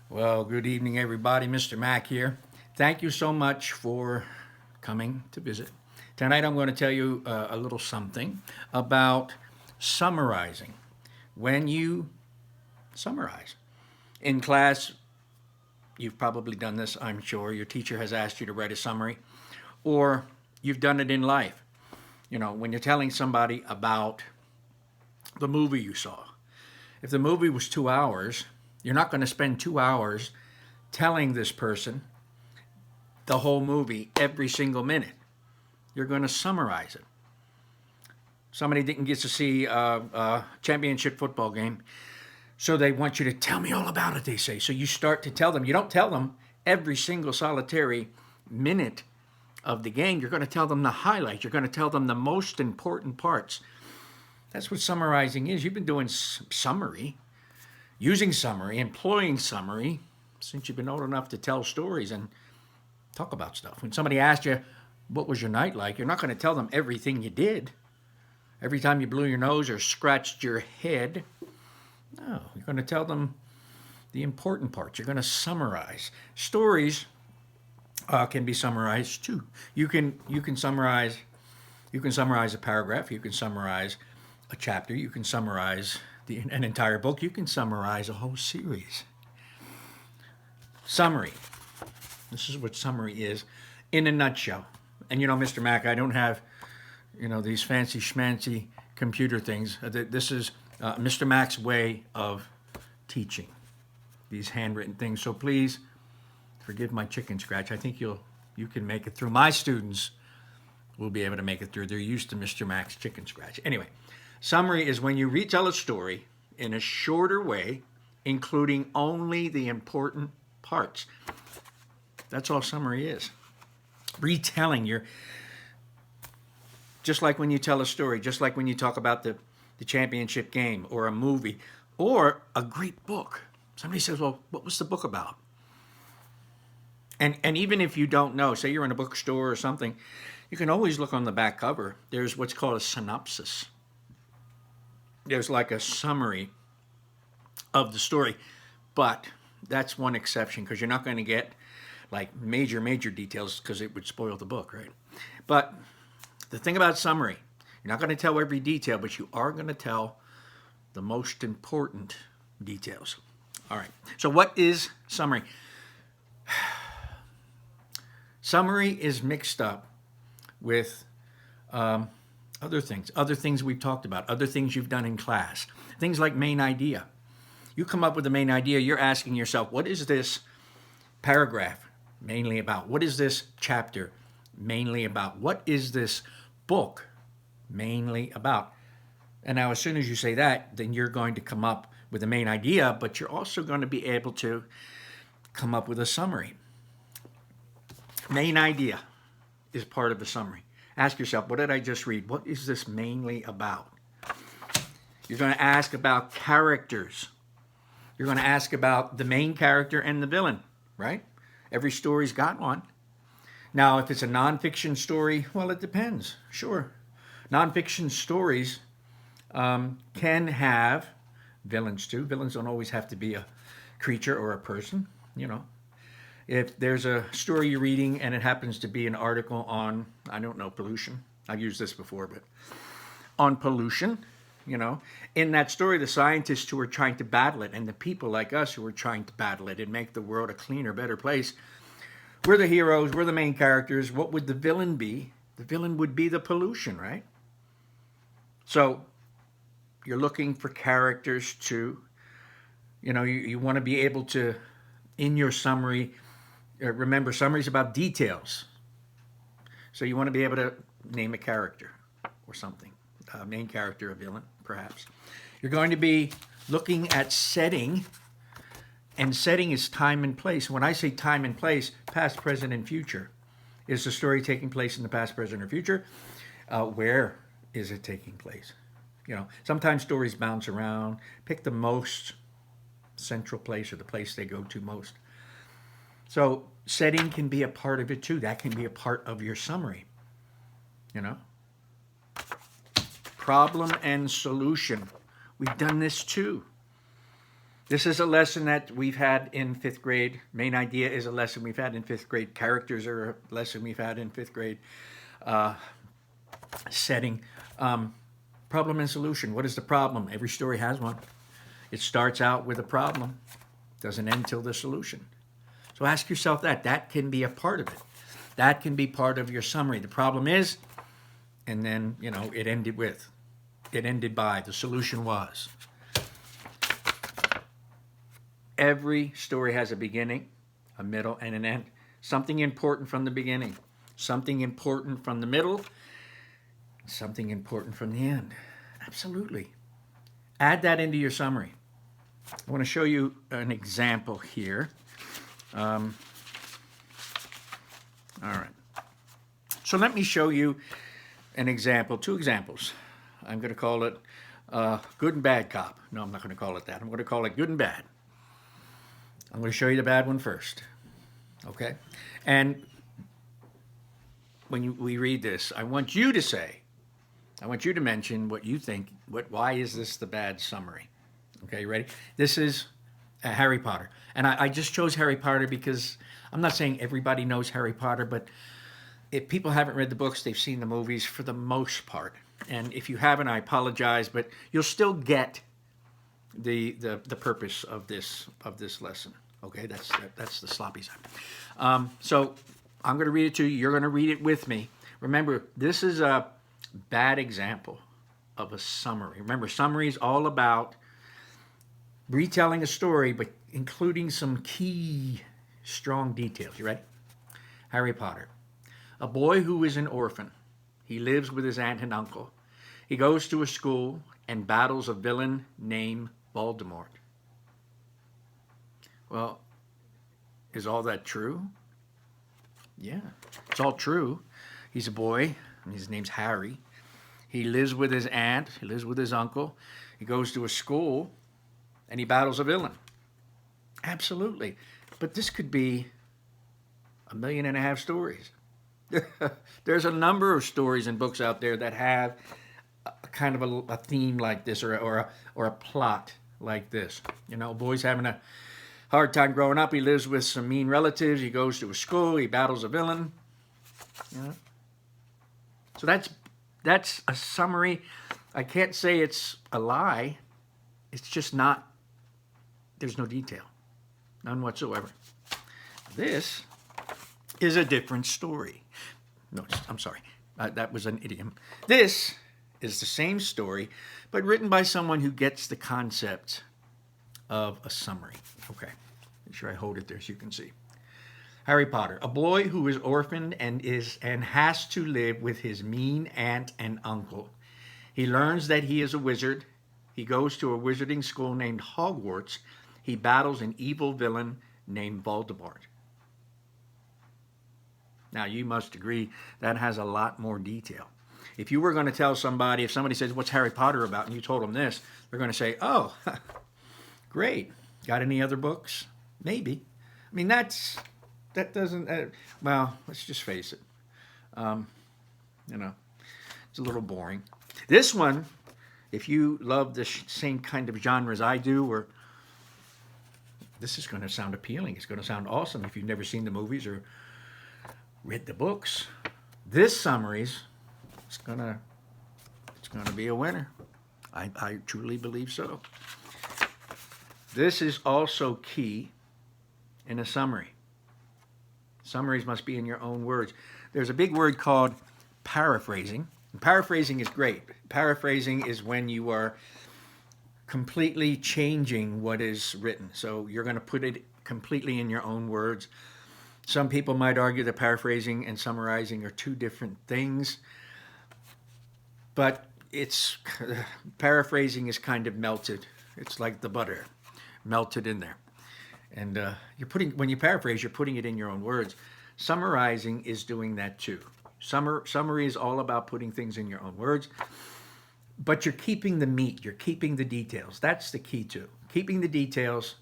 Well, good evening, everybody. Mr. Mack here. Thank you so much for coming to visit. Tonight, I'm going to tell you a little something about summarizing. When you summarize in class, you've probably done this, I'm sure. Your teacher has asked you to write a summary, or you've done it in life. You know, when you're telling somebody about the movie you saw, if the movie was 2 hours, you're not going to spend 2 hours telling this person the whole movie every single minute. You're going to summarize it. Somebody didn't get to see a championship football game, so they want you to tell me all about it, they say. So you start to tell them. You don't tell them every single solitary minute of the game. You're going to tell them the highlights. You're going to tell them the most important parts. That's what summarizing is. You've been doing summary, using summary, employing summary since you've been old enough to tell stories and talk about stuff. When somebody asks you, what was your night like? You're not going to tell them everything you did. Every time you blew your nose or scratched your head. No, you're going to tell them the important parts. You're going to summarize. Stories can be summarized too. You can summarize a paragraph. You can summarize a chapter. You can summarize an entire book. You can summarize a whole series. Summary. This is what summary is in a nutshell. And you know, Mr. Mack, I don't have, these fancy schmancy computer things. This is Mr. Mack's way of teaching these handwritten things. So please forgive my chicken scratch. I think you can make it through. My students will be able to make it through. They're used to Mr. Mack's chicken scratch. Anyway, summary is when you retell a story in a shorter way, including only the important parts. That's all summary is. Retelling, you're just like when you tell a story, just like when you talk about the championship game or a movie or a great book. Somebody says, well, what was the book about? And even if you don't know, say you're in a bookstore or something, you can always look on the back cover. There's what's called a synopsis. There's like a summary of the story. But that's one exception because you're not going to get like major details because it would spoil the book, right? But the thing about summary, you're not going to tell every detail, but you are going to tell the most important details. All right. So what is summary? Summary is mixed up with other things we've talked about, other things you've done in class, things like main idea. You come up with the main idea, you're asking yourself, what is this paragraph mainly about? What is this chapter mainly about? What is this book mainly about? And now as soon as you say that, then you're going to come up with the main idea, but you're also going to be able to come up with a summary. Main idea is part of the summary. Ask yourself, what did I just read? What is this mainly about? You're going to ask about characters. You're going to ask about the main character and the villain, right? Every story's got one. Now, if it's a nonfiction story, well, it depends. Sure. Nonfiction stories can have villains too. Villains don't always have to be a creature or a person, If there's a story you're reading and it happens to be an article on, I don't know, pollution. I've used this before, but on pollution, in that story, the scientists who are trying to battle it and the people like us who are trying to battle it and make the world a cleaner, better place, we're the heroes, we're the main characters. What would the villain be? The villain would be the pollution, right? So you're looking for characters to, you want to be able to, in your summary, remember, summary is about details. So you want to be able to name a character or something, a main character, a villain, perhaps. You're going to be looking at setting, and setting is time and place. When I say time and place, past, present, and future. Is the story taking place in the past, present, or future? Where is it taking place? Sometimes stories bounce around. Pick the most central place or the place they go to most. So setting can be a part of it too. That can be a part of your summary. Problem and solution. We've done this too. This is a lesson that we've had in fifth grade. Main idea is a lesson we've had in fifth grade. Characters are a lesson we've had in fifth grade. Setting. Problem and solution. What is the problem? Every story has one. It starts out with a problem, doesn't end till the solution. So ask yourself that. That can be a part of it. That can be part of your summary. The problem is, and then, it ended with, it ended by, the solution was. Every story has a beginning, a middle, and an end. Something important from the beginning, something important from the middle, something important from the end. Absolutely. Add that into your summary. I want to show you an example here. All right. So let me show you an example, two examples. I'm going to call it good and bad cop. No, I'm not going to call it that. I'm going to call it good and bad. I'm going to show you the bad one first. Okay? And when we read this, I want you to mention what you think, why is this the bad summary? Okay, you ready? This is Harry Potter. And I just chose Harry Potter because I'm not saying everybody knows Harry Potter, but if people haven't read the books, they've seen the movies for the most part. And if you haven't, I apologize, but you'll still get the purpose of this lesson. Okay, that's the sloppy side. So I'm going to read it to you. You're going to read it with me. Remember, this is a bad example of a summary. Remember, summary is all about retelling a story, but including some key, strong details. You ready? Harry Potter. A boy who is an orphan. He lives with his aunt and uncle. He goes to a school and battles a villain named Voldemort. Well, is all that true? Yeah, it's all true. He's a boy, and his name's Harry. He lives with his aunt, he lives with his uncle. He goes to a school, and he battles a villain. Absolutely. But this could be 1.5 million stories. There's a number of stories and books out there that have a kind of a theme like this, or a plot like this. Boy's having a hard time growing up. He lives with some mean relatives. He goes to a school. He battles a villain. So that's a summary. I can't say it's a lie. It's just not. There's no detail, none whatsoever. This is a different story. No, I'm sorry. That was an idiom. This is the same story, but written by someone who gets the concept of a summary. Okay, make sure I hold it there so you can see. Harry Potter, a boy who is orphaned and has to live with his mean aunt and uncle. He learns that he is a wizard. He goes to a wizarding school named Hogwarts. He battles an evil villain named Voldemort. Now, you must agree that has a lot more detail. If you were going to tell somebody, if somebody says, what's Harry Potter about? And you told them this, they're going to say, oh, great. Got any other books? Maybe. I mean, that doesn't, well, let's just face it. It's a little boring. This one, if you love the same kind of genres I do, this is going to sound appealing. It's going to sound awesome if you've never seen the movies or read the books. This summaries, it's gonna be a winner. I truly believe so. This is also key in a summary. Summaries must be in your own words. There's a big word called paraphrasing. And paraphrasing is great. Paraphrasing is when you are completely changing what is written. So you're going to put it completely in your own words. Some people might argue that paraphrasing and summarizing are two different things, but paraphrasing is kind of melted. It's like the butter, melted in there. And when you paraphrase, you're putting it in your own words. Summarizing is doing that too. Summary is all about putting things in your own words, but you're keeping the meat, you're keeping the details. That's the key too. Keeping the details,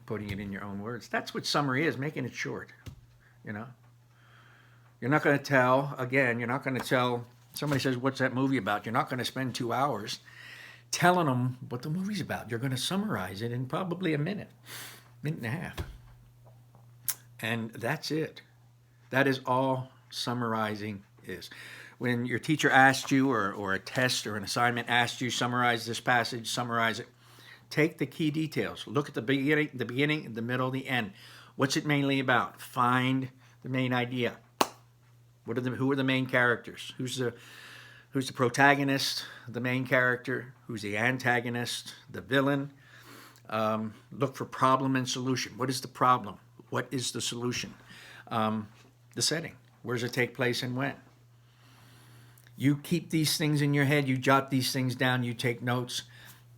putting it in your own words. That's what summary is, making it short. You're not going to tell, somebody says, what's that movie about? You're not going to spend 2 hours telling them what the movie's about. You're going to summarize it in probably a minute and a half. And that's it. That is all summarizing is. When your teacher asked you, or a test or an assignment asked you, summarize this passage, summarize it, take the key details. Look at the beginning, the middle, the end. What's it mainly about? Find the main idea. Who are the main characters? Who's the protagonist, the main character? Who's the antagonist, the villain? Look for problem and solution. What is the problem? What is the solution? The setting. Where does it take place and when? You keep these things in your head. You jot these things down. You take notes.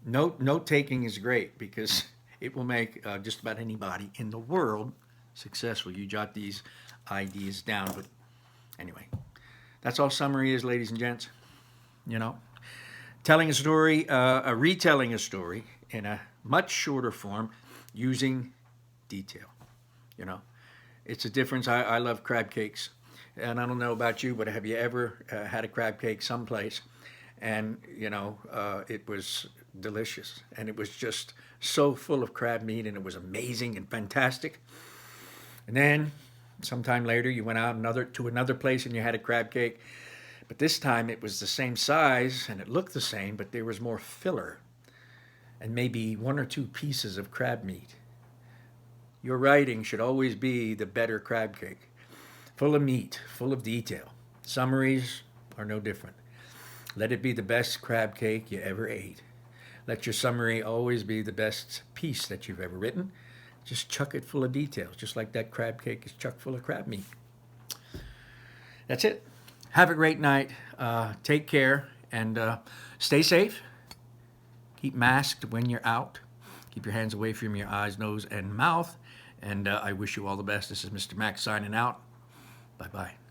Note taking is great because it will make just about anybody in the world successful. You jot these ideas down. But anyway, that's all summary is, ladies and gents. You know, telling a story, retelling a story in a much shorter form using detail. You know, it's a difference. I love crab cakes. And I don't know about you, but have you ever had a crab cake someplace and, you know, it was delicious and it was just so full of crab meat and it was amazing and fantastic. And then sometime later you went out to another place and you had a crab cake, but this time it was the same size and it looked the same, but there was more filler and maybe 1 or 2 pieces of crab meat. Your writing should always be the better crab cake. Full of meat, full of detail. Summaries are no different. Let it be the best crab cake you ever ate. Let your summary always be the best piece that you've ever written. Just chuck it full of details, just like that crab cake is chucked full of crab meat. That's it. Have a great night. Take care and stay safe. Keep masked when you're out. Keep your hands away from your eyes, nose, and mouth. And I wish you all the best. This is Mr. Max signing out. Bye-bye.